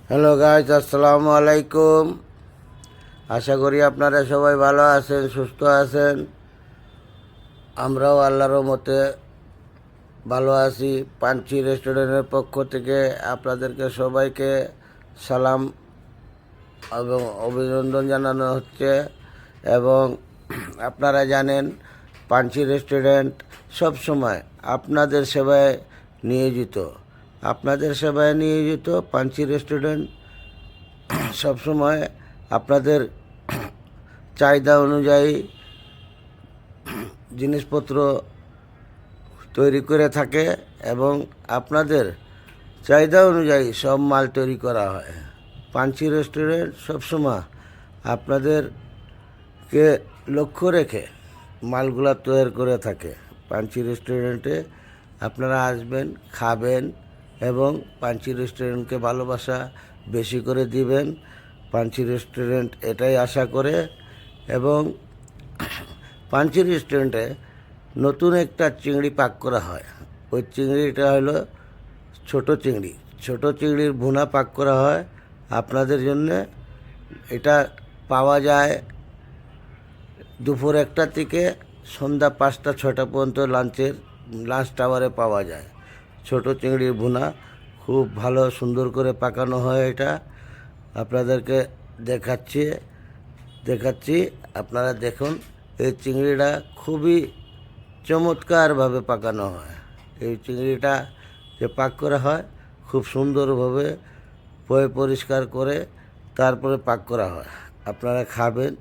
Hello guys, আসসালামু আলাইকুম। আশা করি আপনারা সবাই ভালো আছেন, সুস্থ আছেন। আমরাও আল্লাহর মতে ভালো আছি। পাঞ্চি রেস্টুরেন্টের পক্ষ থেকে আপনাদেরকে সবাইকে সালাম এবং অভিনন্দন জানানো হচ্ছে। এবং আপনারা জানেন, পাঞ্চি রেস্টুরেন্ট সবসময় আপনাদের সেবায় নিয়োজিত। পাঞ্চি রেস্টুরেন্ট সবসময় আপনাদের চাহিদা অনুযায়ী জিনিসপত্র তৈরি করে থাকে এবং আপনাদের চাহিদা অনুযায়ী সব মাল তৈরি করা হয়। পাঞ্চি রেস্টুরেন্ট সবসময় আপনাদেরকে লক্ষ্য রেখে মালগুলা তৈরি করে থাকে। পাঞ্চি রেস্টুরেন্টে আপনারা আসবেন, খাবেন এবং পাঞ্চি রেস্টুরেন্টকে ভালোবাসা বেশি করে দিবেন। পাঞ্চি রেস্টুরেন্ট এটাই আশা করে। এবং পাঞ্চি রেস্টুরেন্টে নতুন একটা চিংড়ি পাক করা হয়। ওই চিংড়িটা হলো ছোট চিংড়ি। ছোট চিংড়ির ভুনা পাক করা হয় আপনাদের জন্যে। এটা পাওয়া যায় দুপুর 1টা থেকে সন্ধ্যা 5টা-6টা পর্যন্ত লাঞ্চ টাওয়ারে পাওয়া যায়। ছোট চিংড়ির ভুনা খুব ভালো সুন্দর করে পাকানো হয়। এটা আপনাদেরকে দেখাচ্ছি, আপনারা দেখুন। এই চিংড়িটা খুবই চমৎকারভাবে পাকানো হয়। এই চিংড়িটা যে পাক করা হয় খুব সুন্দরভাবে পরিষ্কার করে তারপরে পাক করা হয়। আপনারা খাবেন,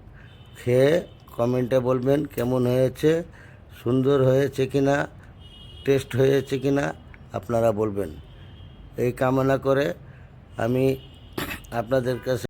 খেয়ে কমেন্টে বলবেন কেমন হয়েছে, সুন্দর হয়েছে কিনা, টেস্ট হয়েছে কিনা আপনারা বলবেন। এই কামনা করে আমি আপনাদের কাছে